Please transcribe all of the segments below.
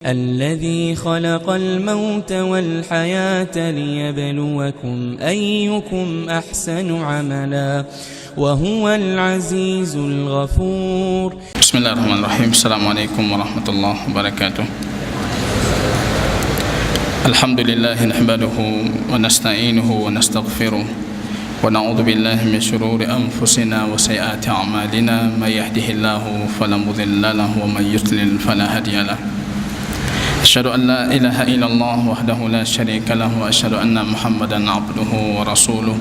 الذي خلق الموت والحياة ليبلوكم أيكم أحسن عملا وهو العزيز الغفور. بسم الله الرحمن الرحيم. السلام عليكم ورحمة الله وبركاته. الحمد لله نحمده ونستعينه ونستغفره ونعوذ بالله من شرور أنفسنا وسيئات أعمالنا. من يهده الله فلا مضل له ومن يضلل فلا هادي له. أشهد أن لا إله إلا الله وحده لا شريك له وأشهد أن محمدا عبده ورسوله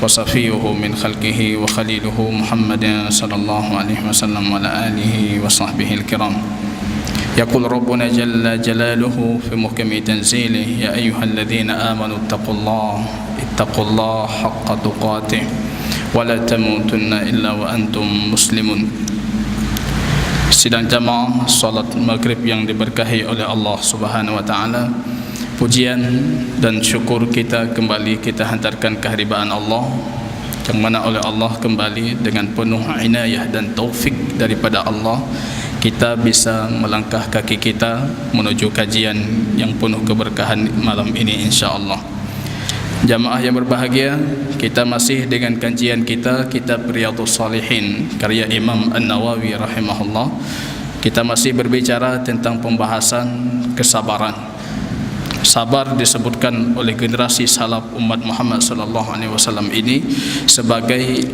وصفيه من خلقه وخليله محمد صلى الله عليه وسلم وعلى آله وصحبه الكرام. يقول ربنا جل جلاله في محكم تنزيله: يا أيها الذين آمنوا اتقوا الله حق تقاته ولا تموتن إلا وأنتم مسلمون. Sidang jamaah salat maghrib yang diberkahi oleh Allah Subhanahu wa taala, pujian dan syukur kita kembali kita hantarkan keharibaan Allah, yang mana oleh Allah kembali dengan penuh inayah dan taufik daripada Allah kita bisa melangkah kaki kita menuju kajian yang penuh keberkahan malam ini insya-Allah. Jamaah yang berbahagia, kita masih dengan kajian kita kitab Riyadhus Shalihin karya Imam An-Nawawi rahimahullah. Kita masih berbicara tentang pembahasan kesabaran. Sabar disebutkan oleh generasi salaf umat Muhammad sallallahu alaihi wasallam ini sebagai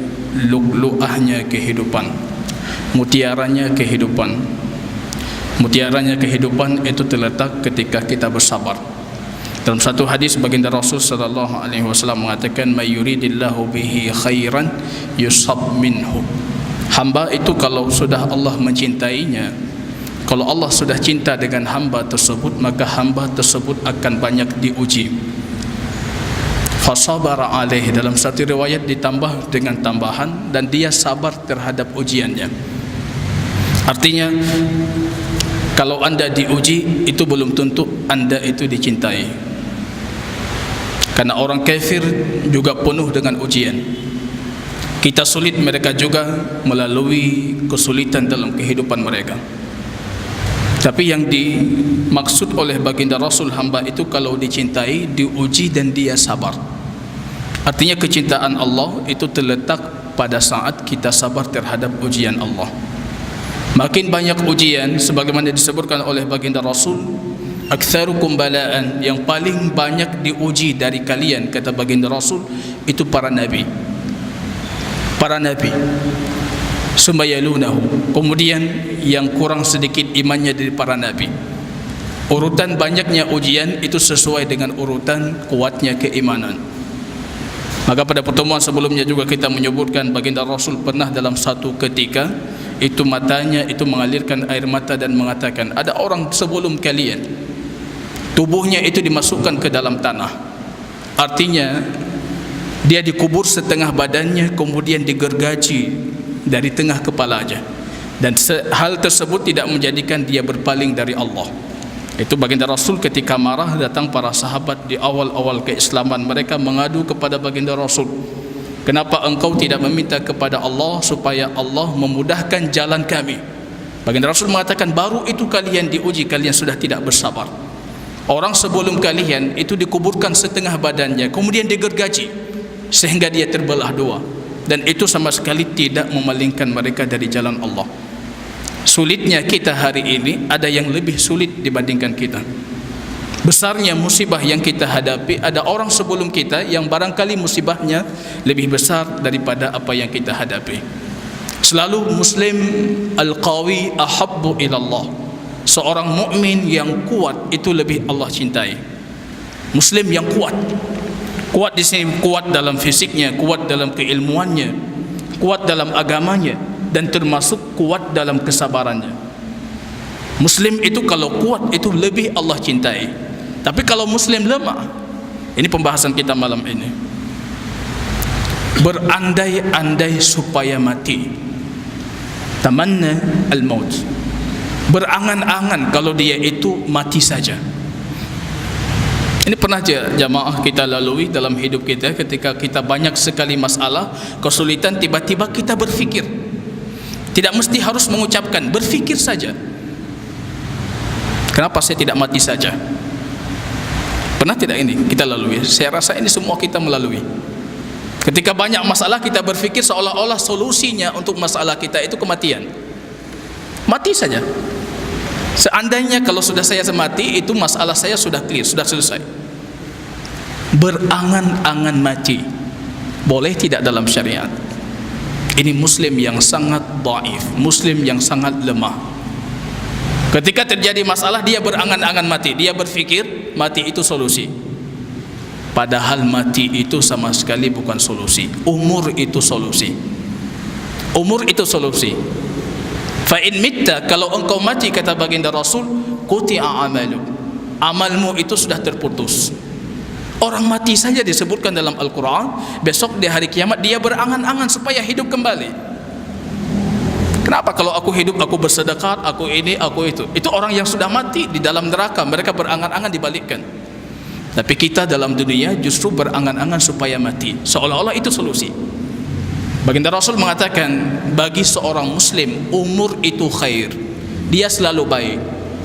lu'lu'ahnya kehidupan, mutiaranya kehidupan. Mutiaranya kehidupan itu terletak ketika kita bersabar. Dalam satu hadis baginda Rasul sallallahu alaihi wasallam mengatakan, "May yuridillahu bihi khairan yusab minhu." Hamba itu kalau sudah Allah mencintainya, kalau Allah sudah cinta dengan hamba tersebut, maka hamba tersebut akan banyak diuji. Fasabara alaih, dalam satu riwayat ditambah dengan tambahan, dan dia sabar terhadap ujiannya. Artinya kalau anda diuji, itu belum tentu anda itu dicintai. Karena orang kafir juga penuh dengan ujian. Kita sulit, mereka juga melalui kesulitan dalam kehidupan mereka. Tapi yang dimaksud oleh baginda Rasul, hamba itu kalau dicintai, diuji dan dia sabar. Artinya kecintaan Allah itu terletak pada saat kita sabar terhadap ujian Allah. Makin banyak ujian, sebagaimana disebutkan oleh baginda Rasul, aktsarukum bala'an, yang paling banyak diuji dari kalian, kata baginda Rasul, itu para nabi. Para nabi. Sumbayalunahu, kemudian yang kurang sedikit imannya dari para nabi. Urutan banyaknya ujian itu sesuai dengan urutan kuatnya keimanan. Maka pada pertemuan sebelumnya juga kita menyebutkan baginda Rasul pernah dalam satu ketika itu matanya itu mengalirkan air mata dan mengatakan, ada orang sebelum kalian tubuhnya itu dimasukkan ke dalam tanah. Artinya dia dikubur setengah badannya, kemudian digergaji dari tengah kepalanya, dan hal tersebut tidak menjadikan dia berpaling dari Allah. Itu baginda Rasul ketika marah, datang para sahabat di awal-awal keislaman, mereka mengadu kepada baginda Rasul, kenapa engkau tidak meminta kepada Allah supaya Allah memudahkan jalan kami? Baginda Rasul mengatakan, baru itu kalian diuji, kalian sudah tidak bersabar. Orang sebelum kalian itu dikuburkan setengah badannya, kemudian digergaji sehingga dia terbelah dua, dan itu sama sekali tidak memalingkan mereka dari jalan Allah. Sulitnya kita hari ini, ada yang lebih sulit dibandingkan kita. Besarnya musibah yang kita hadapi, ada orang sebelum kita yang barangkali musibahnya lebih besar daripada apa yang kita hadapi. Selalu Muslim al-qawi ahabbu ilallah, seorang mukmin yang kuat itu lebih Allah cintai. Muslim yang kuat, kuat di sini kuat dalam fisiknya, kuat dalam keilmuannya, kuat dalam agamanya, dan termasuk kuat dalam kesabarannya. Muslim itu kalau kuat itu lebih Allah cintai. Tapi kalau Muslim lemah, ini pembahasan kita malam ini, berandai-andai supaya mati, tamanna al-maut, berangan-angan kalau dia itu mati saja. Ini pernah jamaah kita lalui dalam hidup kita, ketika kita banyak sekali masalah, kesulitan, tiba-tiba kita berfikir. Tidak mesti harus mengucapkan, berfikir saja. Kenapa saya tidak mati saja? Pernah tidak ini kita lalui? Saya rasa ini semua kita melalui. Ketika banyak masalah kita berfikir seolah-olah solusinya untuk masalah kita itu kematian. Mati saja. Seandainya kalau sudah saya mati, itu masalah saya sudah clear, sudah selesai. Berangan-angan mati boleh tidak dalam syariat? Ini muslim yang sangat dhaif, muslim yang sangat lemah. Ketika terjadi masalah dia berangan-angan mati, dia berfikir mati itu solusi. Padahal mati itu sama sekali bukan solusi. Umur itu solusi. Umur itu solusi. Fa in mitta, kalau engkau mati kata baginda Rasul, quti'a amalu. Amalmu itu sudah terputus. Orang mati saja disebutkan dalam Al-Quran, besok di hari kiamat dia berangan-angan supaya hidup kembali. Kenapa kalau aku hidup, aku bersedekah, aku ini, aku itu. Itu orang yang sudah mati di dalam neraka, mereka berangan-angan dibalikkan. Tapi kita dalam dunia justru berangan-angan supaya mati, seolah-olah itu solusi. Baginda Rasul mengatakan, bagi seorang muslim umur itu khair, dia selalu baik.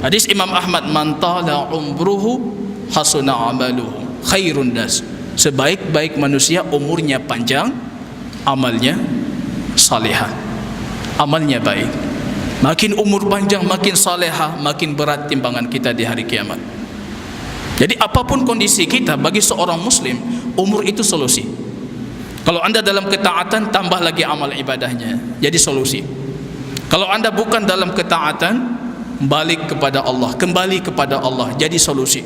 Hadis Imam Ahmad, man tala umruhu hasuna amaluhu khairun nas. Sebaik-baik manusia umurnya panjang, amalnya salihah, amalnya baik. Makin umur panjang, makin salihah, makin berat timbangan kita di hari kiamat. Jadi apapun kondisi kita, bagi seorang muslim umur itu solusi. Kalau anda dalam ketaatan, tambah lagi amal ibadahnya, jadi solusi. Kalau anda bukan dalam ketaatan, balik kepada Allah, kembali kepada Allah, jadi solusi.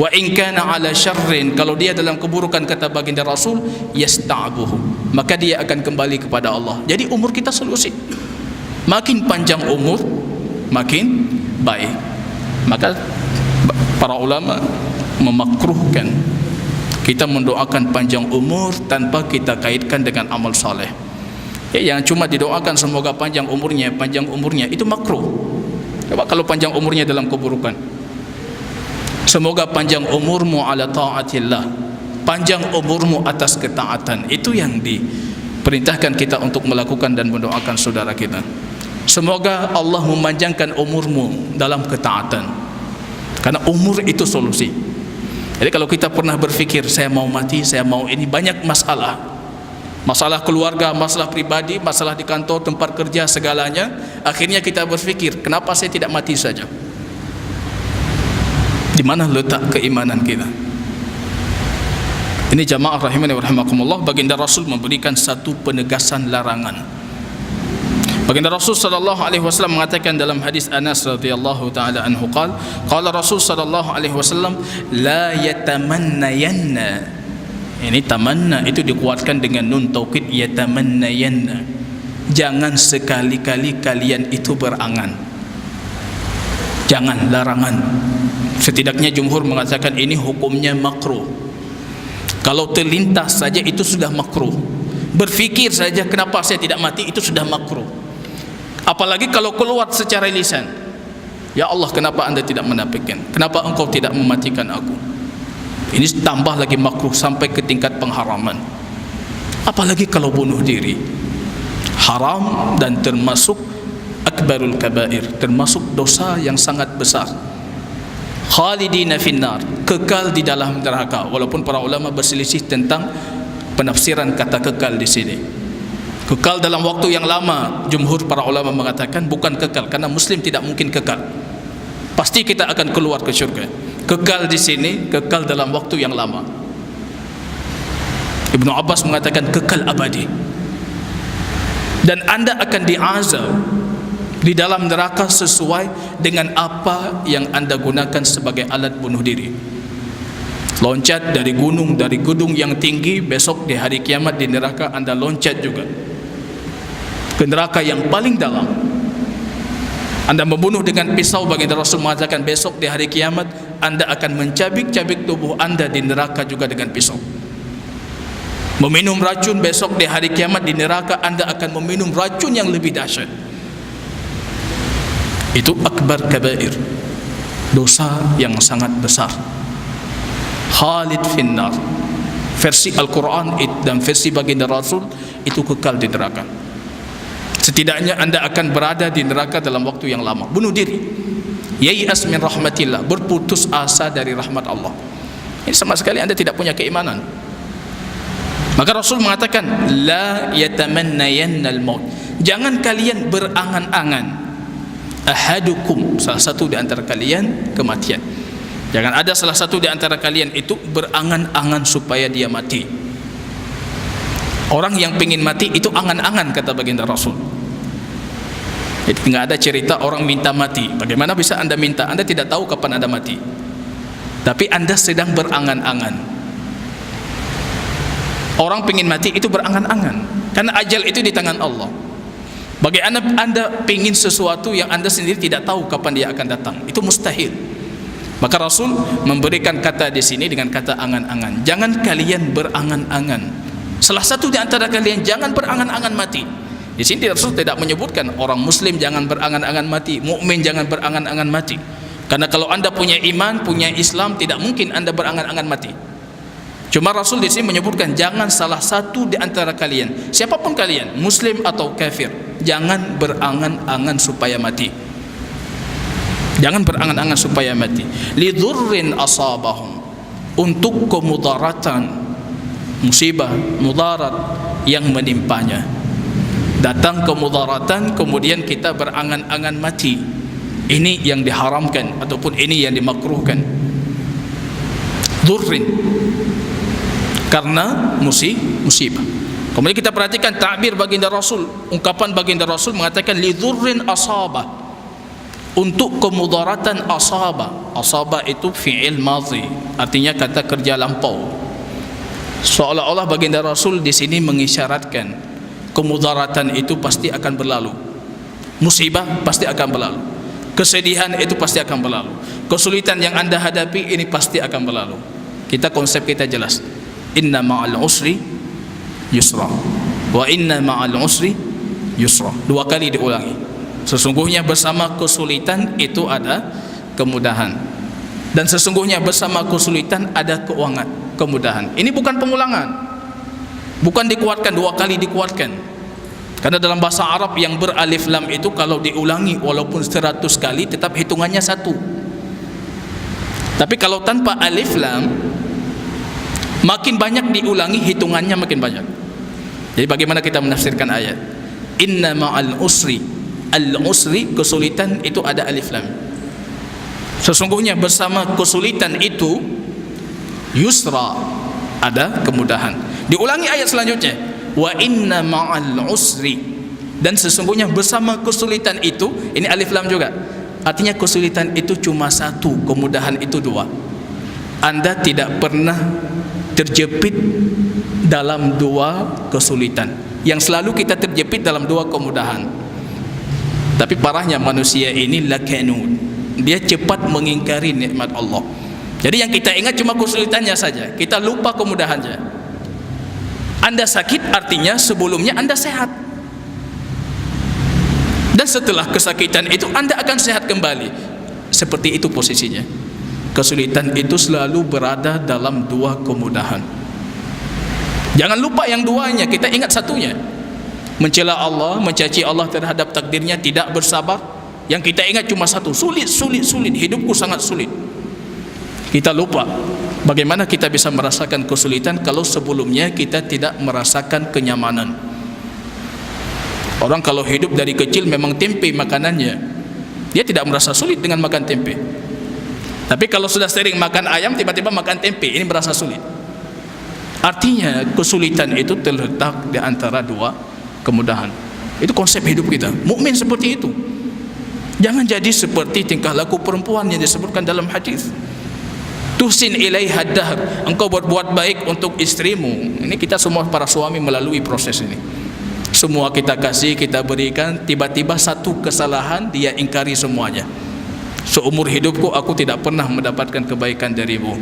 Wa in kana ala syarrin, kalau dia dalam keburukan kata baginda Rasul, yasta'buhu, maka dia akan kembali kepada Allah. Jadi umur kita solusi. Makin panjang umur, makin baik. Maka para ulama memakruhkan kita mendoakan panjang umur tanpa kita kaitkan dengan amal saleh. Yang cuma didoakan semoga panjang umurnya, itu makruh. Coba kalau panjang umurnya dalam keburukan. Semoga panjang umurmu ala ta'atillah, panjang umurmu atas ketaatan. Itu yang diperintahkan kita untuk melakukan dan mendoakan saudara kita. Semoga Allah memanjangkan umurmu dalam ketaatan, karena umur itu solusi. Jadi kalau kita pernah berfikir saya mau mati, saya mau ini, banyak masalah, masalah keluarga, masalah pribadi, masalah di kantor, tempat kerja, segalanya, akhirnya kita berfikir kenapa saya tidak mati saja? Di mana letak keimanan kita? Ini jamaah rahimani wa rahimakumullah, baginda Rasul memberikan satu penegasan larangan. Baginda Rasul sallallahu alaihi wasallam mengatakan dalam hadis Anas radhiyallahu taala anhu, qala Rasul sallallahu alaihi wasallam, la yatamannayanna. Ini tamanna itu dikuatkan dengan nun taukid, yatamannayanna. Jangan sekali-kali kalian itu berangan. Jangan, larangan. Setidaknya jumhur mengatakan ini hukumnya makruh. Kalau terlintas saja itu sudah makruh. Berfikir saja kenapa saya tidak mati, itu sudah makruh. Apalagi kalau keluar secara lisan, ya Allah kenapa anda tidak menafikan, kenapa engkau tidak mematikan aku. Ini tambah lagi makruh sampai ke tingkat pengharaman. Apalagi kalau bunuh diri, haram dan termasuk akbarul kabair, termasuk dosa yang sangat besar. Khalidina finnar, kekal di dalam neraka. Walaupun para ulama berselisih tentang penafsiran kata kekal di sini. Kekal dalam waktu yang lama, jumhur para ulama mengatakan bukan kekal, karena muslim tidak mungkin kekal. Pasti kita akan keluar ke syurga. Kekal di sini, kekal dalam waktu yang lama. Ibnu Abbas mengatakan kekal abadi. Dan anda akan diazab di dalam neraka sesuai dengan apa yang anda gunakan sebagai alat bunuh diri. Loncat dari gunung, dari gedung yang tinggi, besok di hari kiamat di neraka anda loncat juga ke neraka yang paling dalam. Anda membunuh dengan pisau, baginda Rasul mengatakan besok di hari kiamat anda akan mencabik-cabik tubuh anda di neraka juga dengan pisau. Meminum racun, besok di hari kiamat di neraka anda akan meminum racun yang lebih dahsyat. Itu akbar kabair, dosa yang sangat besar. Khalid finnar, versi Al-Quran dan versi baginda Rasul itu kekal di neraka. Setidaknya anda akan berada di neraka dalam waktu yang lama. Bunuh diri, yai'as min rahmatillah, berputus asa dari rahmat Allah. Ini sama sekali Anda tidak punya keimanan. Maka Rasul mengatakan, la yatamannayannal maut, jangan kalian berangan-angan, ahadukum, salah satu di antara kalian, kematian. Jangan ada salah satu di antara kalian itu berangan-angan supaya dia mati. Orang yang ingin mati itu angan-angan, kata baginda Rasul. Jadi tidak ada cerita orang minta mati. Bagaimana bisa Anda minta? Anda tidak tahu kapan Anda mati, tapi Anda sedang berangan-angan. Orang ingin mati itu berangan-angan, karena ajal itu di tangan Allah. Bagaimana Anda ingin sesuatu yang Anda sendiri tidak tahu kapan dia akan datang? Itu mustahil. Maka Rasul memberikan kata di sini dengan kata angan-angan. Jangan kalian berangan-angan. Salah satu di antara kalian jangan berangan-angan mati. Di sini Rasul tidak menyebutkan orang Muslim jangan berangan-angan mati, mukmin jangan berangan-angan mati. Karena kalau Anda punya iman, punya Islam, tidak mungkin Anda berangan-angan mati. Cuma Rasul di sini menyebutkan jangan salah satu di antara kalian, siapapun kalian, Muslim atau kafir, jangan berangan-angan supaya mati. Jangan berangan-angan supaya mati. Lidurrin asabahum, untuk kemudaratan, musibah, mudarat yang menimpanya. Datang kemudaratan, kemudian kita berangan-angan mati. Ini yang diharamkan ataupun ini yang dimakruhkan. Durrin, karena musibah. Kemudian kita perhatikan takbir baginda Rasul, ungkapan baginda Rasul mengatakan lidurrin asabah, untuk kemudaratan asabah. Asabah itu fi'il madhi, artinya kata kerja lampau. Seolah-olah baginda Rasul di sini mengisyaratkan kemudaratan itu pasti akan berlalu, musibah pasti akan berlalu, kesedihan itu pasti akan berlalu, kesulitan yang Anda hadapi ini pasti akan berlalu. Konsep kita jelas, inna ma'al usri yusra, wa inna ma'al usri yusra. Dua kali diulangi. Sesungguhnya bersama kesulitan itu ada kemudahan, dan sesungguhnya bersama kesulitan ada kemudahan. Ini bukan pengulangan, bukan dikuatkan, dua kali dikuatkan. Karena dalam bahasa Arab yang beralif lam itu kalau diulangi walaupun 100 kali tetap hitungannya satu. Tapi kalau tanpa alif lam, makin banyak diulangi hitungannya makin banyak. Jadi bagaimana kita menafsirkan ayat inna ma'al usri, al-usri kesulitan itu ada alif lam. Sesungguhnya bersama kesulitan itu yusra, ada kemudahan. Diulangi ayat selanjutnya, wa inna ma'al usri, dan sesungguhnya bersama kesulitan itu, ini alif lam juga, artinya kesulitan itu cuma satu, kemudahan itu dua. Anda tidak pernah terjepit dalam dua kesulitan, yang selalu kita terjepit dalam dua kemudahan. Tapi parahnya manusia ini lakanun, dia cepat mengingkari nikmat Allah. Jadi yang kita ingat cuma kesulitannya saja, kita lupa kemudahannya. Anda sakit artinya sebelumnya Anda sehat, dan setelah kesakitan itu Anda akan sehat kembali. Seperti itu posisinya. Kesulitan itu selalu berada dalam dua kemudahan. Jangan lupa yang duanya, kita ingat satunya. Mencela Allah, mencaci Allah terhadap takdirnya, tidak bersabar. Yang kita ingat cuma satu, sulit, hidupku sangat sulit. Kita lupa bagaimana kita bisa merasakan kesulitan kalau sebelumnya kita tidak merasakan kenyamanan. Orang kalau hidup dari kecil memang tempe makanannya, dia tidak merasa sulit dengan makan tempe. Tapi kalau sudah sering makan ayam, tiba-tiba makan tempe, ini merasa sulit. Artinya kesulitan itu terletak di antara dua kemudahan. Itu konsep hidup kita. Mukmin seperti itu. Jangan jadi seperti tingkah laku perempuan yang disebutkan dalam hadis. Tuhsin ilaiha dahr, engkau berbuat baik untuk istrimu. Ini kita semua para suami melalui proses ini. Semua kita kasih, kita berikan, tiba-tiba satu kesalahan dia ingkari semuanya. Seumur hidupku aku tidak pernah mendapatkan kebaikan darimu.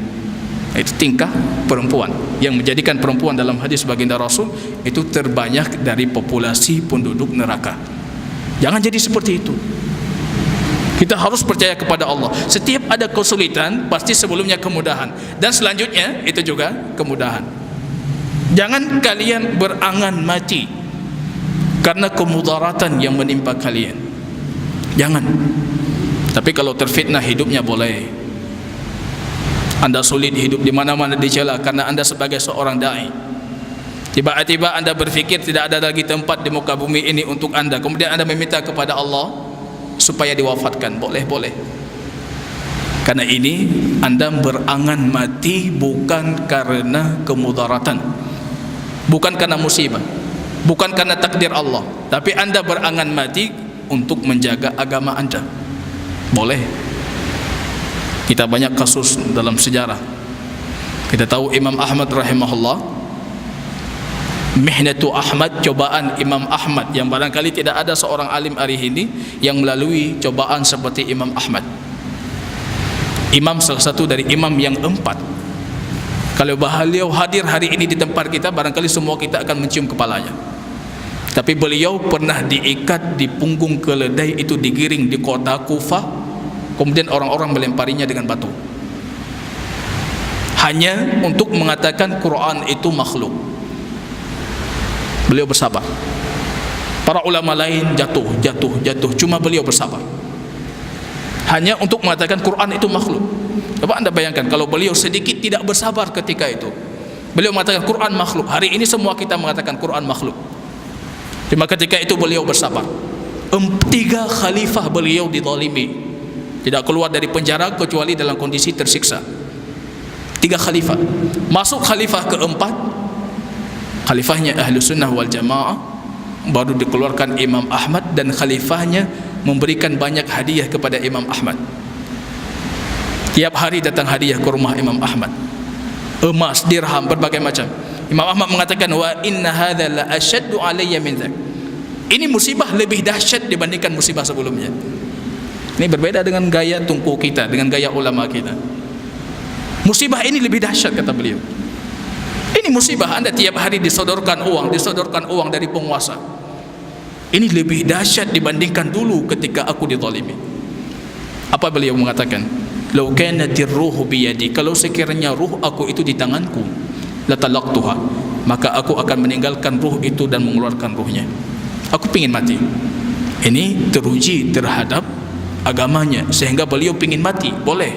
Itu tingkah perempuan yang menjadikan perempuan dalam hadis baginda Rasul itu terbanyak dari populasi penduduk neraka. Jangan jadi seperti itu. Kita harus percaya kepada Allah. Setiap ada kesulitan pasti sebelumnya kemudahan, dan selanjutnya itu juga kemudahan. Jangan kalian berangan mati karena kemudaratan yang menimpa kalian. Jangan. Tapi kalau terfitnah hidupnya boleh. Anda sulit hidup di mana-mana dicela karena Anda sebagai seorang dai. Tiba-tiba Anda berfikir tidak ada lagi tempat di muka bumi ini untuk Anda, kemudian Anda meminta kepada Allah supaya diwafatkan. Boleh. Karena ini Anda berangan mati bukan karena kemudaratan, bukan karena musibah, bukan karena takdir Allah, tapi Anda berangan mati untuk menjaga agama Anda. Boleh. Kita banyak kasus dalam sejarah. Kita tahu Imam Ahmad rahimahullah, mihnatu Ahmad, cobaan Imam Ahmad, yang barangkali tidak ada seorang alim hari ini yang melalui cobaan seperti Imam Ahmad. Imam salah satu dari imam yang 4. Kalau beliau hadir hari ini di tempat kita, barangkali semua kita akan mencium kepalanya. Tapi beliau pernah diikat di punggung keledai, itu digiring di kota Kufah, kemudian orang-orang melemparinya dengan batu, hanya untuk mengatakan Quran itu makhluk. Beliau bersabar. Para ulama lain jatuh, cuma beliau bersabar, hanya untuk mengatakan Quran itu makhluk. Coba Anda bayangkan kalau beliau sedikit tidak bersabar ketika itu. Beliau mengatakan Quran makhluk. Hari ini semua kita mengatakan Quran makhluk. Cuma ketika itu beliau bersabar. 3 khalifah beliau dizalimi, tidak keluar dari penjara kecuali dalam kondisi tersiksa. 3 khalifah. Masuk khalifah keempat, khalifahnya Ahlu Sunnah wal Jamaah, baru dikeluarkan Imam Ahmad, dan khalifahnya memberikan banyak hadiah kepada Imam Ahmad. Tiap hari datang hadiah ke rumah Imam Ahmad, emas, dirham, berbagai macam. Imam Ahmad mengatakan, wa inna hadza la ashaddu alayya min dzak. Ini musibah lebih dahsyat dibandingkan musibah sebelumnya. Ini berbeda dengan gaya tungku kita, dengan gaya ulama kita. Musibah ini lebih dahsyat, kata beliau. Ini musibah Anda tiap hari disodorkan uang dari penguasa. Ini lebih dahsyat dibandingkan dulu ketika aku dizalimi. Apa beliau mengatakan? Lau kanatir ruhu biyadi, kalau sekiranya ruh aku itu di tanganku, latalaqtuha, maka aku akan meninggalkan ruh itu dan mengeluarkan ruhnya. Aku pingin mati. Ini teruji terhadap agamanya sehingga beliau pingin mati. Boleh.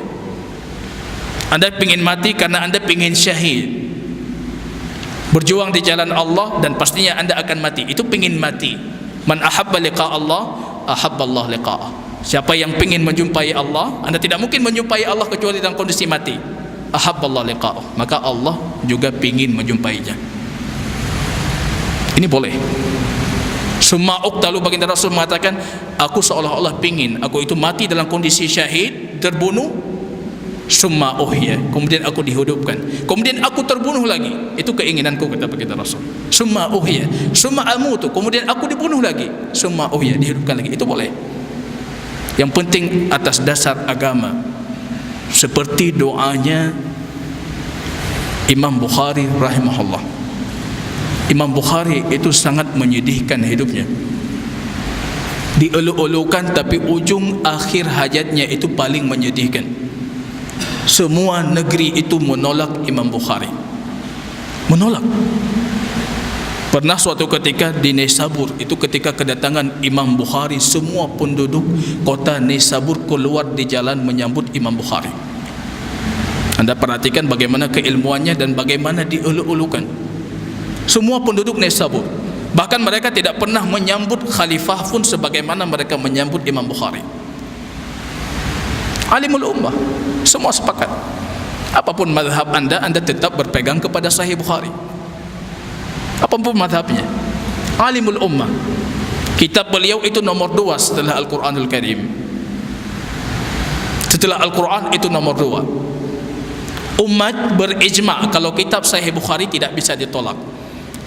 Anda pingin mati karena Anda pingin syahid, berjuang di jalan Allah, dan pastinya Anda akan mati. Itu pingin mati. Man ahabba liqa Allah, ahabba Allah liqa'ah. Siapa yang pingin menjumpai Allah, Anda tidak mungkin menjumpai Allah kecuali dalam kondisi mati. Ahabba Allah liqa'ah, maka Allah juga pingin menjumpainya. Ini boleh. Summa uqtalu, baginda Rasul mengatakan, aku seolah-olah pingin aku itu mati dalam kondisi syahid, terbunuh. Summa uhya, kemudian aku dihidupkan, kemudian aku terbunuh lagi. Itu keinginanku, kata baginda Rasul. Summa uhya, summa amutu, kemudian aku dibunuh lagi. Summa uhya, dihidupkan lagi. Itu boleh. Yang penting atas dasar agama, seperti doanya Imam Bukhari rahimahullah. Imam Bukhari itu sangat menyedihkan hidupnya, dieluk-elukan, tapi ujung akhir hajatnya itu paling menyedihkan. Semua negeri itu menolak Imam Bukhari, menolak. Pernah suatu ketika di Nisabur, itu ketika kedatangan Imam Bukhari, semua penduduk kota Nisabur keluar di jalan menyambut Imam Bukhari. Anda perhatikan bagaimana keilmuannya dan bagaimana dieluk-elukan. Semua penduduk Nisabur, bahkan mereka tidak pernah menyambut khalifah pun sebagaimana mereka menyambut Imam Bukhari. Alimul ummah, semua sepakat. Apapun mazhab Anda tetap berpegang kepada Sahih Bukhari. Apapun mazhabnya, alimul ummah. Kitab beliau itu nomor 2 setelah Al-Quranul Karim. Setelah Al-Quran itu nomor 2. Umat berijma' kalau kitab Sahih Bukhari tidak bisa ditolak.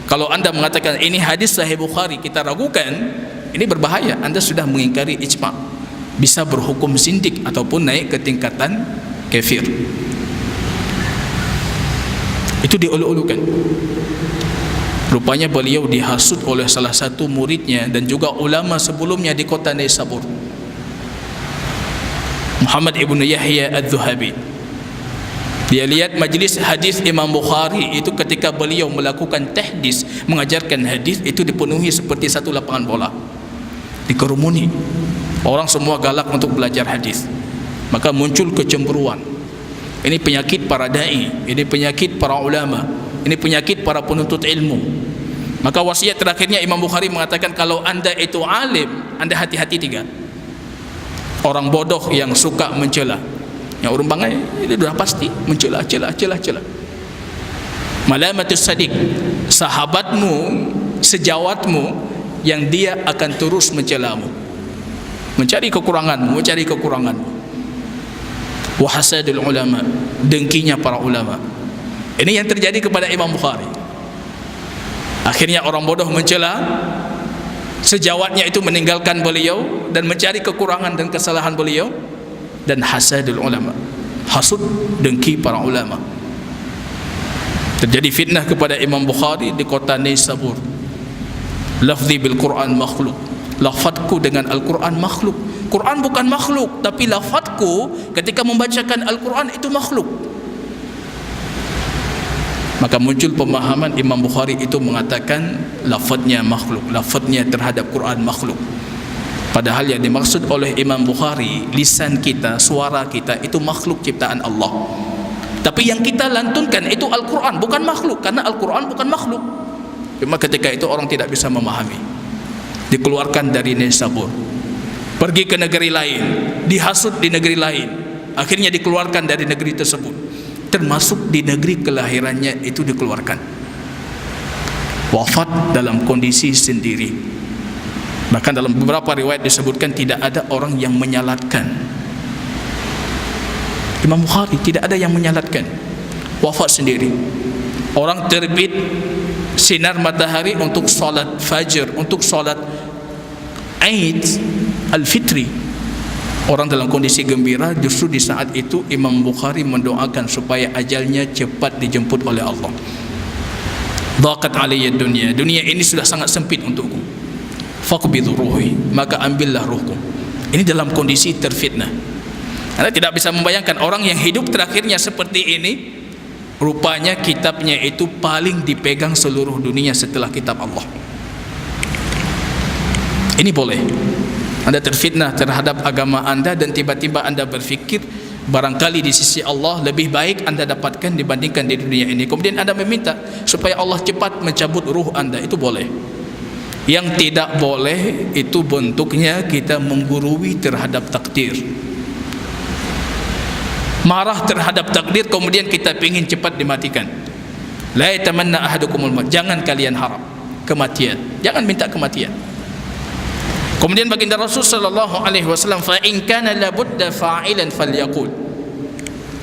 Kalau Anda mengatakan ini hadis Sahih Bukhari kita ragukan, ini berbahaya. Anda sudah mengingkari ijma', bisa berhukum zindik ataupun naik ke tingkatan kafir. Itu diulu-ulukan. Rupanya beliau dihasut oleh salah satu muridnya dan juga ulama sebelumnya di kota Nisabur, Muhammad ibn Yahya al-Zuhabi. Dia lihat majlis hadis Imam Bukhari itu ketika beliau melakukan tahdis, mengajarkan hadis, itu dipenuhi seperti satu lapangan bola, dikerumuni. Orang semua galak untuk belajar hadis, maka muncul kecemburuan. Ini penyakit para dai, ini penyakit para ulama, ini penyakit para penuntut ilmu. Maka wasiat terakhirnya Imam Bukhari mengatakan, kalau anda itu alim, anda hati-hati 3. Orang bodoh yang suka mencela, yang orang bangai itu sudah pasti mencela. Malamatus sadiq, sahabatmu, sejawatmu yang dia akan terus mencelamu, mencari kekuranganmu. Wa hasadul ulama, dengkinya para ulama. Ini yang terjadi kepada Imam Bukhari. Akhirnya orang bodoh mencela, sejawatnya itu meninggalkan beliau dan mencari kekurangan dan kesalahan beliau. Dan hasadul ulama, hasud, dengki para ulama. Terjadi fitnah kepada Imam Bukhari di kota Naisabur. Lafzi bil Quran makhluk, lafadku dengan Al-Quran makhluk. Quran bukan makhluk, tapi lafadku ketika membacakan Al-Quran itu makhluk. Maka muncul pemahaman Imam Bukhari itu mengatakan lafadnya makhluk, lafadnya terhadap Quran makhluk. Padahal yang dimaksud oleh Imam Bukhari, lisan kita, suara kita itu makhluk ciptaan Allah. Tapi yang kita lantunkan itu Al-Quran, bukan makhluk, karena Al-Quran bukan makhluk. Cuma ketika itu orang tidak bisa memahami, dikeluarkan dari Naisabur, pergi ke negeri lain, dihasut di negeri lain, akhirnya dikeluarkan dari negeri tersebut, termasuk di negeri kelahirannya itu dikeluarkan. Wafat dalam kondisi sendiri. Bahkan dalam beberapa riwayat disebutkan tidak ada orang yang menyalatkan Imam Bukhari, tidak ada yang menyalatkan. Wafat sendiri. Orang terbit sinar matahari untuk solat fajr, untuk solat Aid Al-Fitri. Orang dalam kondisi gembira, justru di saat itu Imam Bukhari mendoakan supaya ajalnya cepat dijemput oleh Allah. Dhaqat alayya dunya, dunia ini sudah sangat sempit untukku. Faqbidhu ruhi, maka ambillah ruhku. Ini dalam kondisi terfitnah. Anda tidak bisa membayangkan orang yang hidup terakhirnya seperti ini. Rupanya kitabnya itu paling dipegang seluruh dunia setelah kitab Allah. Ini boleh. Anda terfitnah terhadap agama Anda dan tiba-tiba Anda berfikir barangkali di sisi Allah lebih baik Anda dapatkan dibandingkan di dunia ini. Kemudian Anda meminta supaya Allah cepat mencabut ruh Anda. Itu boleh. Yang tidak boleh itu bentuknya kita menggurui terhadap takdir, marah terhadap takdir, kemudian kita ingin cepat dimatikan. La yatamanna ahadukumul maut, jangan kalian harap kematian, jangan minta kematian. Kemudian baginda Rasul sallallahu alaihi wasallam, fa in kana la budda fa'ilan falyaqul.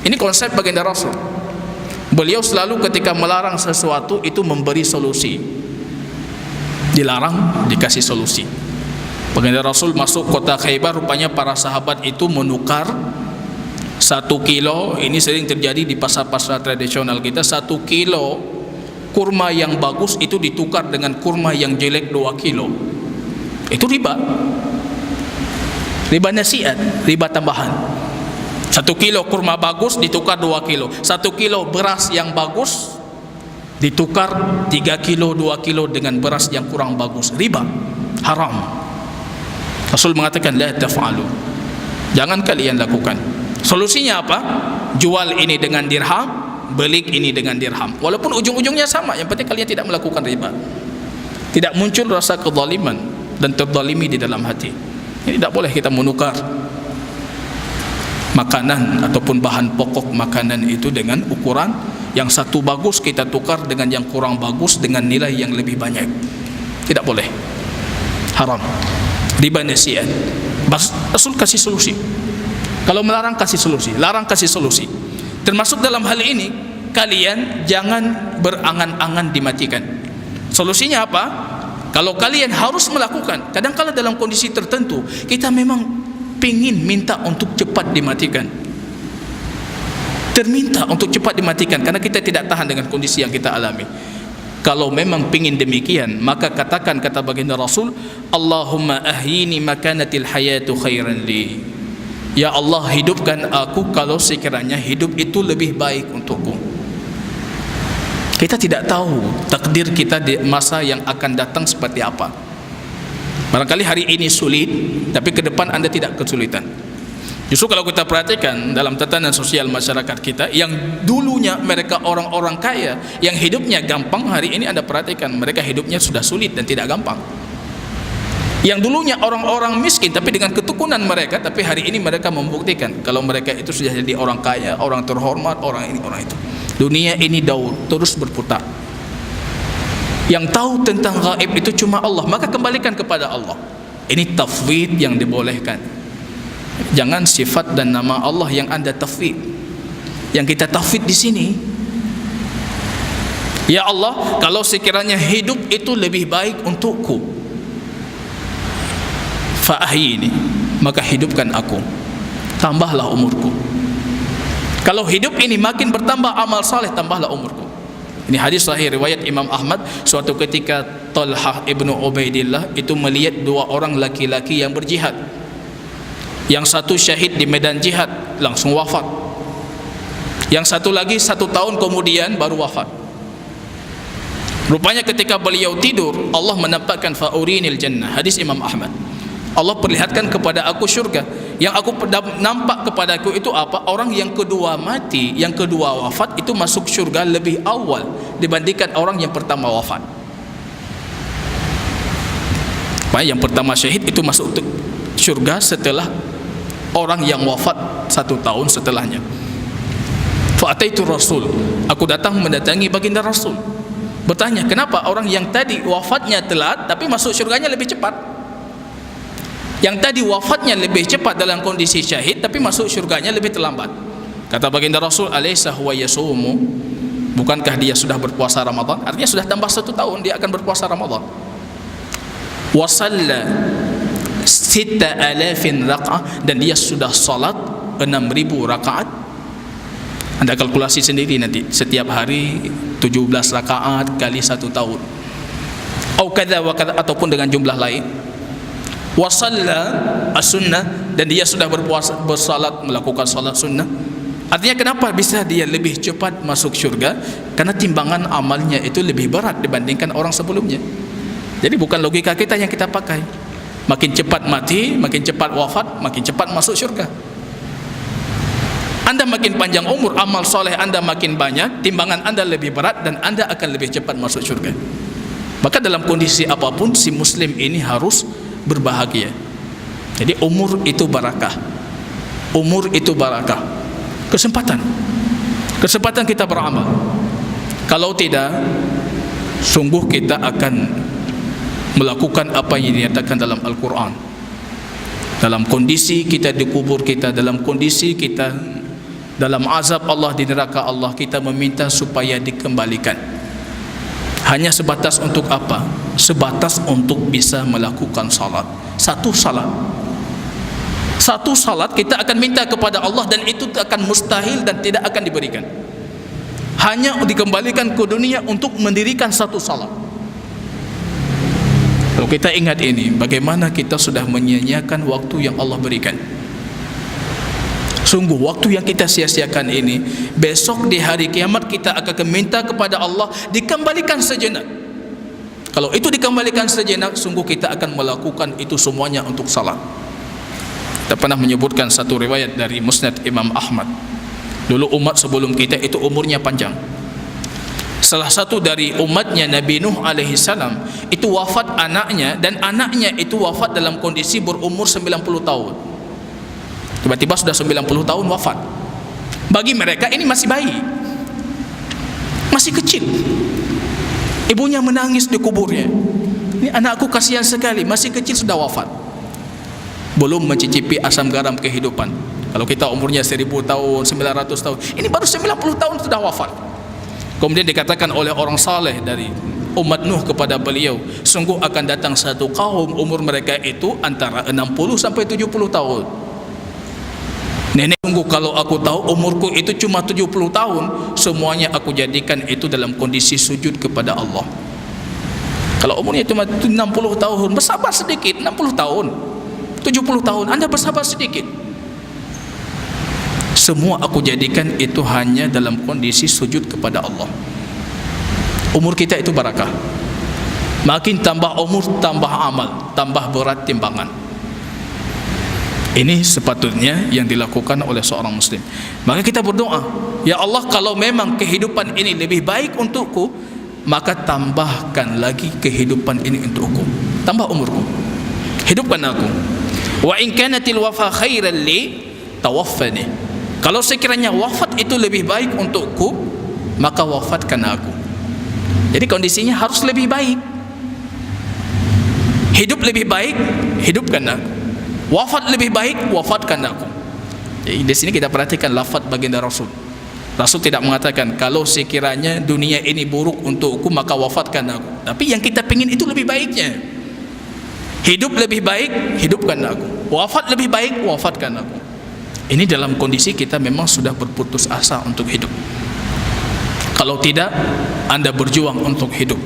Ini konsep baginda Rasul. Beliau selalu ketika melarang sesuatu itu memberi solusi. Dilarang, dikasih solusi. Baginda Rasul masuk kota Khaybar, rupanya para sahabat itu menukar 1 kilo, ini sering terjadi di pasar-pasar tradisional kita, 1 kilo kurma yang bagus itu ditukar dengan kurma yang jelek 2 kilo. Itu riba. Riba nasiat, riba tambahan. 1 kilo kurma bagus ditukar 2 kilo. 1 kilo beras yang bagus ditukar 3 kilo, 2 kilo dengan beras yang kurang bagus. Riba, haram. Rasul mengatakan la taf'alu, jangan kalian lakukan. Solusinya apa? Jual ini dengan dirham, beli ini dengan dirham. Walaupun ujung-ujungnya sama, yang penting kalian tidak melakukan riba. Tidak muncul rasa kezaliman dan terzalimi di dalam hati. Ini tidak boleh kita menukar makanan ataupun bahan pokok makanan itu dengan ukuran yang satu bagus kita tukar dengan yang kurang bagus dengan nilai yang lebih banyak. Tidak boleh. Haram. Riba nasiat. Rasul kasih solusi. Kalau melarang kasih solusi, larang kasih solusi. Termasuk dalam hal ini, kalian jangan berangan-angan dimatikan. Solusinya apa? Kalau kalian harus melakukan, kadang-kala dalam kondisi tertentu kita memang pingin minta untuk cepat dimatikan, terminta untuk cepat dimatikan karena kita tidak tahan dengan kondisi yang kita alami. Kalau memang pingin demikian, maka katakan kata baginda Rasul, Allahumma ahyini makanatil hayatu khairan li. Ya Allah, hidupkan aku kalau sekiranya hidup itu lebih baik untukku. Kita tidak tahu takdir kita di masa yang akan datang seperti apa. Barangkali hari ini sulit, tapi ke depan Anda tidak kesulitan. Justru kalau kita perhatikan dalam tatanan sosial masyarakat kita, yang dulunya mereka orang-orang kaya yang hidupnya gampang, hari ini Anda perhatikan mereka hidupnya sudah sulit dan tidak gampang. Yang dulunya orang-orang miskin tapi dengan ketekunan mereka, tapi hari ini mereka membuktikan kalau mereka itu sudah jadi orang kaya, orang terhormat, orang ini, orang itu. Dunia ini daur terus berputar. Yang tahu tentang gaib itu cuma Allah, maka kembalikan kepada Allah. Ini tafwid yang dibolehkan. Jangan sifat dan nama Allah yang Anda tafwid. Yang kita tafwid di sini, ya Allah, kalau sekiranya hidup itu lebih baik untukku, fa'ahyini, maka hidupkan aku, tambahlah umurku. Kalau hidup ini makin bertambah amal saleh, tambahlah umurku. Ini hadis sahih riwayat Imam Ahmad. Suatu ketika Talhah ibnu Ubaidillah itu melihat dua orang laki-laki yang berjihad. Yang satu syahid di medan jihad, langsung wafat. Yang satu lagi 1 tahun kemudian baru wafat. Rupanya ketika beliau tidur, Allah menampakkan fa'urinil jannah. Hadis Imam Ahmad. Allah perlihatkan kepada aku syurga. Yang aku nampak kepadaku itu apa? Orang yang kedua mati, yang kedua wafat itu masuk syurga lebih awal dibandingkan orang yang pertama wafat. Yang pertama syahid itu masuk syurga setelah orang yang wafat 1 tahun setelahnya. Fa'ataitu Rasul, aku datang mendatangi baginda Rasul, bertanya, kenapa orang yang tadi wafatnya telat tapi masuk syurganya lebih cepat? Yang tadi wafatnya lebih cepat dalam kondisi syahid tapi masuk syurganya lebih terlambat. Kata baginda Rasul, alaysa huwa yasumu, bukankah dia sudah berpuasa Ramadan? Artinya sudah tambah 1 tahun dia akan berpuasa Ramadan. Wa shalla 6,000 rakaat, dan dia sudah salat 6.000 rakaat. Anda kalkulasi sendiri nanti, setiap hari 17 rakaat kali 1 tahun. Atau kadza wa kadza, ataupun dengan jumlah lain. Wa shalla as-sunnah, dan dia sudah bersalat, melakukan salat sunnah. Artinya kenapa bisa dia lebih cepat masuk syurga? Karena timbangan amalnya itu lebih berat dibandingkan orang sebelumnya. Jadi bukan logika kita yang kita pakai. Makin cepat mati, makin cepat wafat, makin cepat masuk syurga. Anda makin panjang umur, amal soleh Anda makin banyak, timbangan Anda lebih berat, dan Anda akan lebih cepat masuk syurga. Maka dalam kondisi apapun, si muslim ini harus berbahagia. Jadi umur itu barakah. Umur itu barakah. Kesempatan kita beramal. Kalau tidak, sungguh kita akan melakukan apa yang dinyatakan dalam Al-Quran. Dalam kondisi kita dikubur kita, dalam kondisi kita dalam azab Allah di neraka Allah, kita meminta supaya dikembalikan. Hanya sebatas untuk apa? Sebatas untuk bisa melakukan salat. Satu salat kita akan minta kepada Allah, dan itu akan mustahil dan tidak akan diberikan. Hanya dikembalikan ke dunia untuk mendirikan satu salat. Kalau kita ingat ini, bagaimana kita sudah menyia-nyiakan waktu yang Allah berikan. Sungguh waktu yang kita sia-siakan ini, besok di hari kiamat kita akan meminta kepada Allah dikembalikan sejenak. Kalau itu dikembalikan sejenak, sungguh kita akan melakukan itu semuanya untuk salat. Kita pernah menyebutkan satu riwayat dari Musnad Imam Ahmad. Dulu umat sebelum kita itu umurnya panjang. Salah satu dari umatnya Nabi Nuh alaihi salam itu wafat anaknya, dan anaknya itu wafat dalam kondisi berumur 90 tahun. Tiba-tiba sudah 90 tahun wafat. Bagi mereka ini masih bayi, masih kecil. Ibunya menangis di kuburnya. Ini anakku kasihan sekali, masih kecil sudah wafat. Belum mencicipi asam garam kehidupan. Kalau kita umurnya 1000 tahun, 900 tahun, ini baru 90 tahun sudah wafat. Kemudian dikatakan oleh orang saleh dari umat Nuh kepada beliau, sungguh akan datang satu kaum umur mereka itu antara 60 sampai 70 tahun. Nenek, sungguh kalau aku tahu umurku itu cuma 70 tahun, semuanya aku jadikan itu dalam kondisi sujud kepada Allah. Kalau umurnya cuma 60 tahun, bersabar sedikit. 60 tahun, 70 tahun, Anda bersabar sedikit. Semua aku jadikan itu hanya dalam kondisi sujud kepada Allah. Umur kita itu barakah. Makin tambah umur, tambah amal, tambah berat timbangan. Ini sepatutnya yang dilakukan oleh seorang muslim. Maka kita berdoa, ya Allah, kalau memang kehidupan ini lebih baik untukku, maka tambahkan lagi kehidupan ini untukku, tambah umurku, hidupkan aku. Wa in kanatil wafa khairan li tawaffani. Kalau sekiranya wafat itu lebih baik untukku, maka wafatkan aku. Jadi kondisinya harus lebih baik. Hidup lebih baik, hidupkan aku. Wafat lebih baik, wafatkan aku. Jadi di sini kita perhatikan lafaz baginda Rasul. Rasul tidak mengatakan kalau sekiranya dunia ini buruk untukku maka wafatkan aku. Tapi yang kita pingin itu lebih baiknya. Hidup lebih baik, hidupkan aku. Wafat lebih baik, wafatkan aku. Ini dalam kondisi kita memang sudah berputus asa untuk hidup. Kalau tidak, Anda berjuang untuk hidup.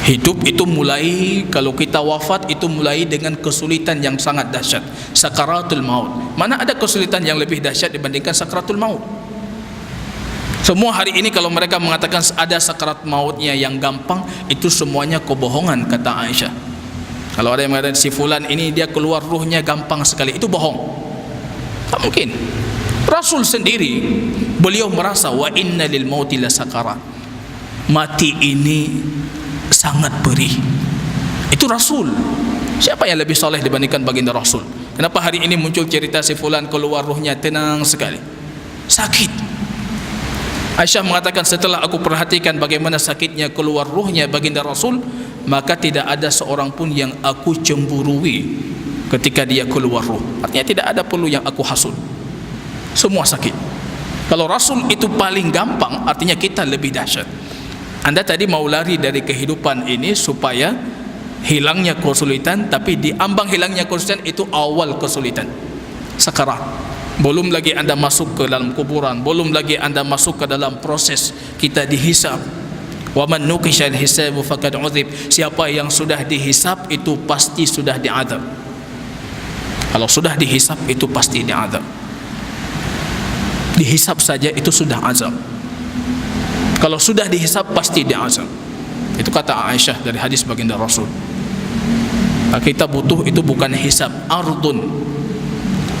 Hidup itu mulai, kalau kita wafat itu mulai dengan kesulitan yang sangat dahsyat, sakaratul maut. Mana ada kesulitan yang lebih dahsyat dibandingkan sakaratul maut? Semua hari ini kalau mereka mengatakan ada sakarat mautnya yang gampang, itu semuanya kebohongan, kata Aisyah. Kalau ada yang mengatakan si fulan ini dia keluar ruhnya gampang sekali, itu bohong. Tak mungkin. Rasul sendiri, beliau merasa wa inna lil mauti la sakarat. Mati ini sangat perih. Itu Rasul. Siapa yang lebih soleh dibandingkan baginda Rasul? Kenapa hari ini muncul cerita si fulan keluar ruhnya tenang sekali? Sakit. Aisyah mengatakan setelah aku perhatikan bagaimana sakitnya keluar ruhnya baginda Rasul, maka tidak ada seorang pun yang aku cemburui ketika dia keluar ruh. Artinya tidak ada perlu yang aku hasut. Semua sakit. Kalau Rasul itu paling gampang, artinya kita lebih dahsyat. Anda tadi mau lari dari kehidupan ini supaya hilangnya kesulitan, tapi di ambang hilangnya kesulitan itu awal kesulitan, sakarat. Belum lagi Anda masuk ke dalam kuburan, belum lagi Anda masuk ke dalam proses kita dihisab. Wa man nuqishal hisabu faqad udzib. Siapa yang sudah dihisab itu pasti sudah diazab. Kalau sudah dihisab itu pasti diazab. Dihisab saja itu sudah azab. Kalau sudah dihisab pasti diazab. Itu kata Aisyah dari hadis baginda Rasul. Kita butuh itu bukan hisab, ardun.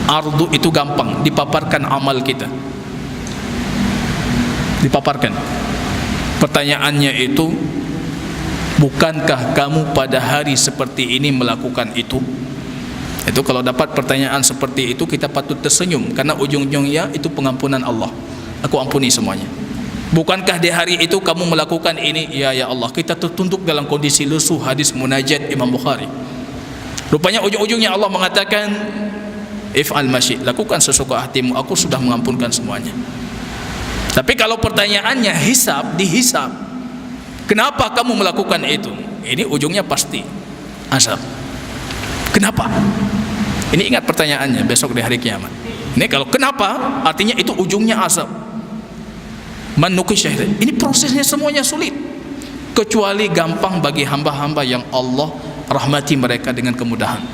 Ardu itu gampang, dipaparkan amal kita. Dipaparkan. Pertanyaannya itu, bukankah kamu pada hari seperti ini melakukan itu? Itu kalau dapat pertanyaan seperti itu kita patut tersenyum, karena ujung-ujungnya itu pengampunan Allah. Aku ampuni semuanya. Bukankah di hari itu kamu melakukan ini? Ya Allah, kita tertunduk dalam kondisi lesu. Hadis munajat Imam Bukhari. Rupanya ujung-ujungnya Allah mengatakan, if'al masyi, lakukan sesuka hatimu, aku sudah mengampunkan semuanya. Tapi kalau pertanyaannya hisab, dihisab, kenapa kamu melakukan itu? Ini ujungnya pasti azab. Kenapa? Ini ingat pertanyaannya besok di hari kiamat. Ini kalau kenapa, artinya itu ujungnya azab. Manuki syahid. Ini prosesnya semuanya sulit, kecuali gampang bagi hamba-hamba yang Allah rahmati mereka dengan kemudahan.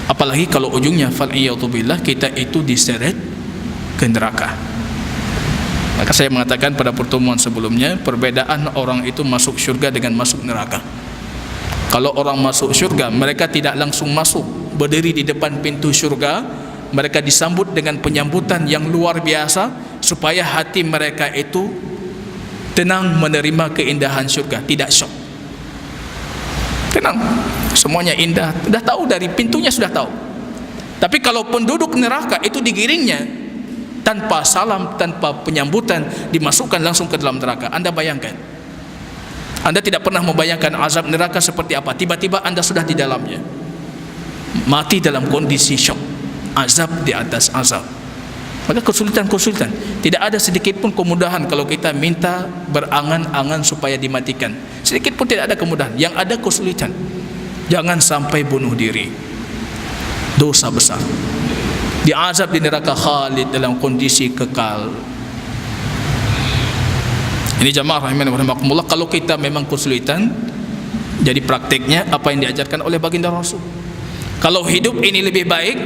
Apalagi kalau ujungnya fal'iyatubillah, kita itu diseret ke neraka. Maka saya mengatakan pada pertemuan sebelumnya, perbedaan orang itu masuk syurga dengan masuk neraka. Kalau orang masuk syurga, mereka tidak langsung masuk, berdiri di depan pintu syurga, mereka disambut dengan penyambutan yang luar biasa, supaya hati mereka itu tenang menerima keindahan syurga, tidak syok. Tenang, semuanya indah, sudah tahu dari pintunya, sudah tahu. Tapi kalau penduduk neraka itu digiringnya tanpa salam, tanpa penyambutan, dimasukkan langsung ke dalam neraka. Anda bayangkan, Anda tidak pernah membayangkan azab neraka seperti apa. Tiba-tiba Anda sudah di dalamnya, mati dalam kondisi syok, azab di atas azab. Maka kesulitan-kesulitan, tidak ada sedikit pun kemudahan kalau kita minta berangan-angan supaya dimatikan. Sedikit pun tidak ada kemudahan, yang ada kesulitan. Jangan sampai bunuh diri, dosa besar. Diazab di neraka khalid dalam kondisi kekal. Ini jamaah rahimani wa rahimakumullah, kalau kita memang kesulitan, jadi prakteknya apa yang diajarkan oleh baginda Rasul. Kalau hidup ini lebih baik,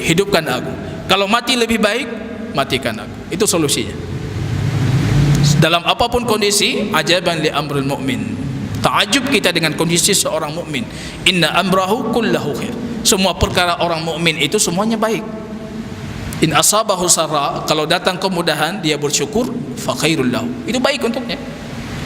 hidupkan aku. Kalau mati lebih baik, matikan aku. Itu solusinya. Dalam apapun kondisi, ajaban li amrul mu'min. Ta'ajub kita dengan kondisi seorang mukmin. Inna amrahu kullahu khair. Semua perkara orang mukmin itu semuanya baik. In asabahu sarra, kalau datang kemudahan dia bersyukur, fa khairul lahu. Itu baik untuknya.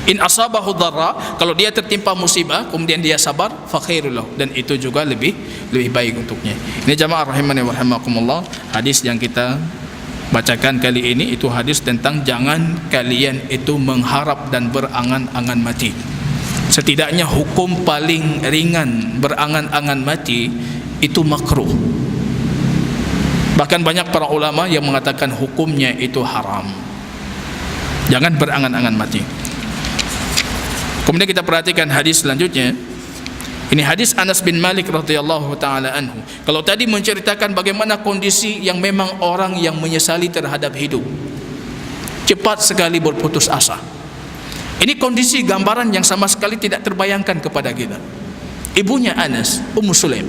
In asabahu dharra, kalau dia tertimpa musibah kemudian dia sabar, fa khairul lahu, dan itu juga lebih baik untuknya. Ini jamaah rahimani wa rahimakumullah, hadis yang kita bacakan kali ini itu hadis tentang jangan kalian itu mengharap dan berangan-angan mati. Setidaknya hukum paling ringan berangan-angan mati itu makruh. Bahkan banyak para ulama yang mengatakan hukumnya itu haram. Jangan berangan-angan mati. Kemudian kita perhatikan hadis selanjutnya. Ini hadis Anas bin Malik radhiyallahu taala anhu. Kalau tadi menceritakan bagaimana kondisi yang memang orang yang menyesali terhadap hidup, cepat sekali berputus asa. Ini kondisi gambaran yang sama sekali tidak terbayangkan kepada kita. Ibunya Anas, Ummu Sulaim.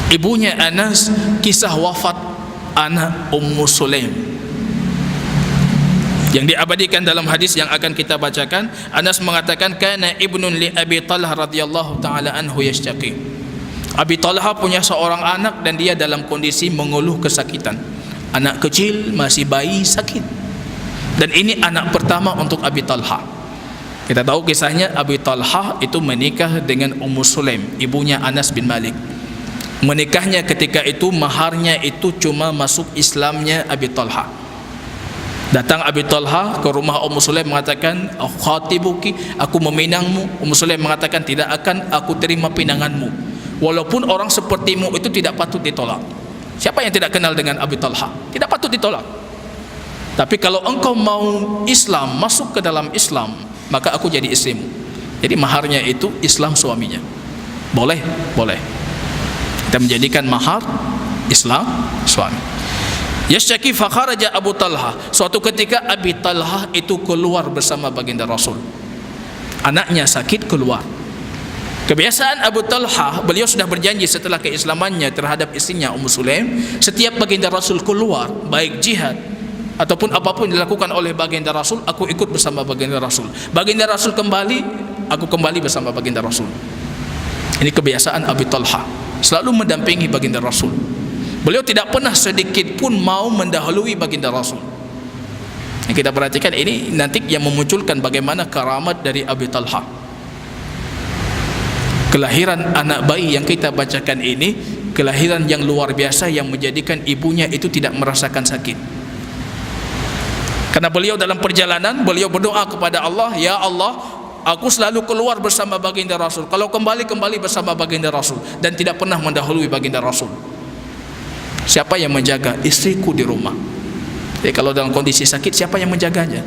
Ibunya Anas, kisah wafat anak Ummu Sulaim yang diabadikan dalam hadis yang akan kita bacakan. Anas mengatakan kana ibnun li Abi Talha radhiyallahu taala anhu yashtaqi. Abi Talha punya seorang anak dan dia dalam kondisi mengeluh kesakitan. Anak kecil, masih bayi, sakit. Dan ini anak pertama untuk Abi Talha. Kita tahu kisahnya, Abi Talha itu menikah dengan Ummu Sulaim, ibunya Anas bin Malik. Menikahnya ketika itu maharnya itu cuma masuk Islamnya Abi Talha. Datang Abi Talha ke rumah Ummu Sulaim mengatakan, khatibuki, aku meminangmu. Ummu Sulaim mengatakan, tidak akan aku terima pinanganmu, walaupun orang sepertimu itu tidak patut ditolak. Siapa yang tidak kenal dengan Abi Talha? Tidak patut ditolak. Tapi kalau engkau mau Islam, masuk ke dalam Islam, maka aku jadi istrimu. Jadi maharnya itu Islam suaminya. Boleh? Boleh. Kita menjadikan mahar Islam suami. Yashtaki fa kharaja Abu Talha. Suatu ketika Abi Talha itu keluar bersama baginda Rasul. Anaknya sakit, keluar. Kebiasaan Abu Talha, beliau sudah berjanji setelah keislamannya terhadap istrinya Ummu Sulaim, setiap baginda Rasul keluar, baik jihad ataupun apapun dilakukan oleh baginda Rasul, aku ikut bersama baginda Rasul. Baginda Rasul kembali, aku kembali bersama baginda Rasul. Ini kebiasaan Abi Talha, selalu mendampingi baginda Rasul. Beliau tidak pernah sedikit pun mau mendahului baginda Rasul. Yang kita perhatikan ini nanti yang memunculkan bagaimana karamat dari Abi Talha. Kelahiran anak bayi yang kita bacakan ini, kelahiran yang luar biasa yang menjadikan ibunya itu tidak merasakan sakit. Karena beliau dalam perjalanan, beliau berdoa kepada Allah, ya Allah, aku selalu keluar bersama baginda Rasul. Kalau kembali bersama baginda Rasul, dan tidak pernah mendahului baginda Rasul. Siapa yang menjaga istriku di rumah? Jadi kalau dalam kondisi sakit, siapa yang menjaganya?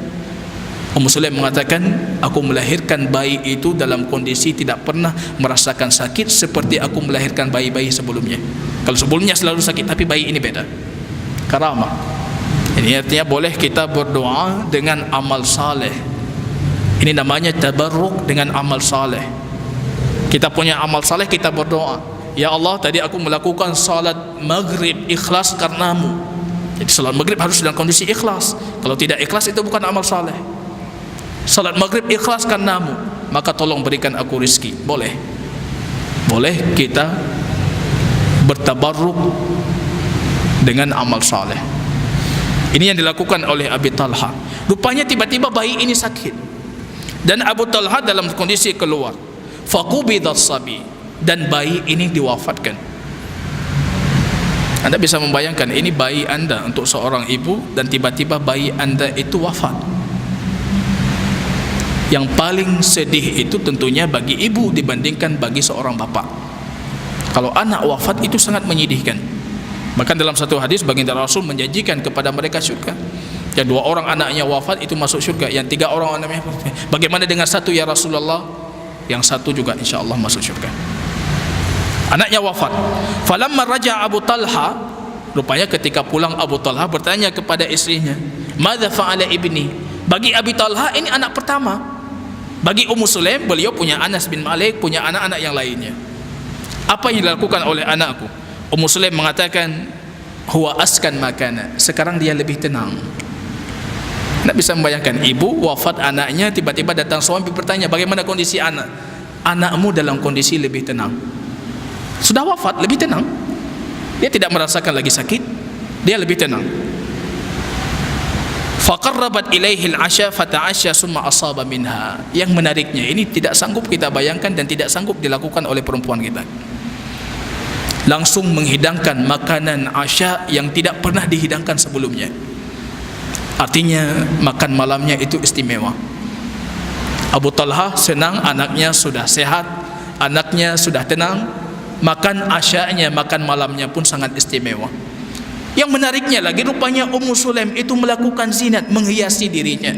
Ummu Sulaim mengatakan, aku melahirkan bayi itu dalam kondisi tidak pernah merasakan sakit seperti aku melahirkan bayi-bayi sebelumnya. Kalau sebelumnya selalu sakit, tapi bayi ini beda. Karamah. Ini artinya boleh kita berdoa dengan amal saleh. Ini namanya tabarruk dengan amal saleh. Kita punya amal saleh, kita berdoa, ya Allah, tadi aku melakukan salat maghrib ikhlas karenamu. Jadi salat maghrib harus dalam kondisi ikhlas. Kalau tidak ikhlas, itu bukan amal saleh. Salat maghrib ikhlas karenamu, maka tolong berikan aku rizki. Boleh. Boleh kita bertabarruk dengan amal saleh. Ini yang dilakukan oleh Abi Talha. Rupanya tiba-tiba bayi ini sakit, dan Abu Talha dalam kondisi keluar. Faqubidat sabi, dan bayi ini diwafatkan. Anda bisa membayangkan, ini bayi Anda untuk seorang ibu, dan tiba-tiba bayi Anda itu wafat. Yang paling sedih itu tentunya bagi ibu dibandingkan bagi seorang bapak. Kalau anak wafat itu sangat menyedihkan. Bahkan dalam satu hadis baginda Rasul menjanjikan kepada mereka syurga. Yang 2 orang anaknya wafat itu masuk syurga, yang 3 orang anaknya wafat. Bagaimana dengan 1 ya Rasulullah? Yang 1 juga insya Allah masuk syurga. Anaknya wafat. Falamma raja Abu Talha, rupanya ketika pulang Abu Talha bertanya kepada istrinya, madza fa'ala ibni? Bagi Abi Talha ini anak pertama. Bagi Ummu Sulaim, beliau punya Anas bin Malik, punya anak-anak yang lainnya. Apa yang dilakukan oleh anakku? Ummu Sulaim mengatakan, huwa askan makana, sekarang dia lebih tenang. Anda bisa membayangkan ibu wafat anaknya, tiba-tiba datang suami bertanya, bagaimana kondisi anak? Anakmu dalam kondisi lebih tenang. Sudah wafat, lebih tenang. Dia tidak merasakan lagi sakit, dia lebih tenang. Faqarrabat ilaihi al-'asha fata'asha summa asaba minha. Yang menariknya, ini tidak sanggup kita bayangkan dan tidak sanggup dilakukan oleh perempuan kita. Langsung menghidangkan makanan asya yang tidak pernah dihidangkan sebelumnya. Artinya makan malamnya itu istimewa. Abu Talha senang anaknya sudah sehat, anaknya sudah tenang, makan asyanya, makan malamnya pun sangat istimewa. Yang menariknya lagi, rupanya Ummu Sulaim itu melakukan zinat, menghiasi dirinya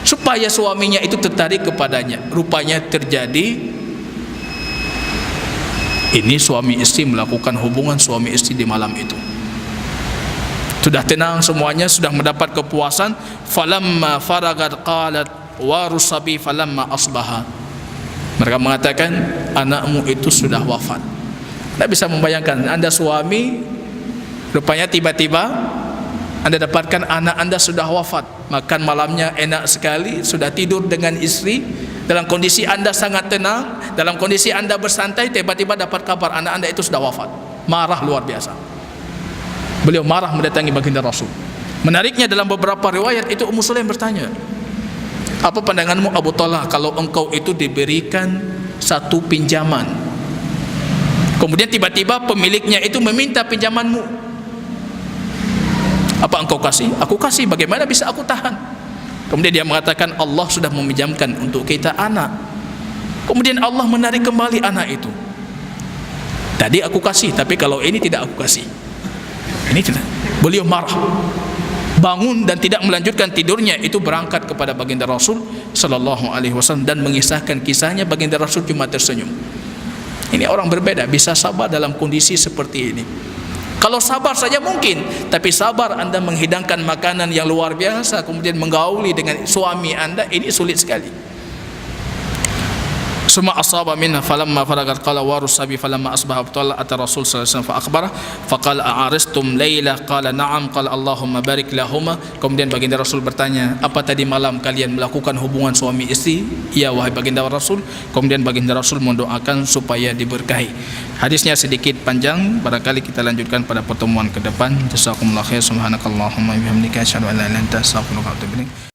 supaya suaminya itu tertarik kepadanya. Rupanya terjadi, ini suami istri melakukan hubungan suami istri di malam itu. Sudah tenang semuanya, sudah mendapat kepuasan. Falamma faragat qalat warusabi falamma asbaha. Mereka mengatakan anakmu itu sudah wafat. Anda bisa membayangkan, Anda suami, rupanya tiba-tiba Anda dapatkan anak Anda sudah wafat. Makan malamnya enak sekali, sudah tidur dengan istri, dalam kondisi Anda sangat tenang, dalam kondisi Anda bersantai, tiba-tiba dapat kabar anak Anda itu sudah wafat. Marah luar biasa. Beliau marah mendatangi baginda Rasul. Menariknya, dalam beberapa riwayat itu Ummu Sulaim bertanya, apa pandanganmu Abu Talha kalau engkau itu diberikan satu pinjaman, kemudian tiba-tiba pemiliknya itu meminta pinjamanmu, apa engkau kasih? Aku kasih, bagaimana bisa aku tahan? Kemudian dia mengatakan, Allah sudah meminjamkan untuk kita anak, kemudian Allah menarik kembali anak itu. Tadi aku kasih, tapi kalau ini tidak aku kasih. Ini tidak. Beliau marah, bangun dan tidak melanjutkan tidurnya, itu berangkat kepada baginda Rasul sallallahu alaihi wasallam dan mengisahkan kisahnya. Baginda Rasul cuma tersenyum. Ini orang berbeda, bisa sabar dalam kondisi seperti ini. Kalau sabar saja mungkin, tapi sabar Anda menghidangkan makanan yang luar biasa, kemudian menggauli dengan suami Anda, ini sulit sekali. Summa asaba minha falamma faragat qala warusabi falamma asbaha abtala ata Rasul sallallahu alaihi wasallam fa akhbara faqala a'aristum laila qala na'am qala Allahumma barik lahuma. Kemudian baginda Rasul bertanya, apa tadi malam kalian melakukan hubungan suami istri? Ya wahai baginda Rasul. Kemudian baginda Rasul mendoakan supaya diberkahi. Hadisnya sedikit panjang, barangkali kita lanjutkan pada pertemuan ke depan. Jazakumullahu khair. Subhanakallahumma wa bihamdika asyhadu an la ilaha illa anta astaghfiruka wa atubu ilaik.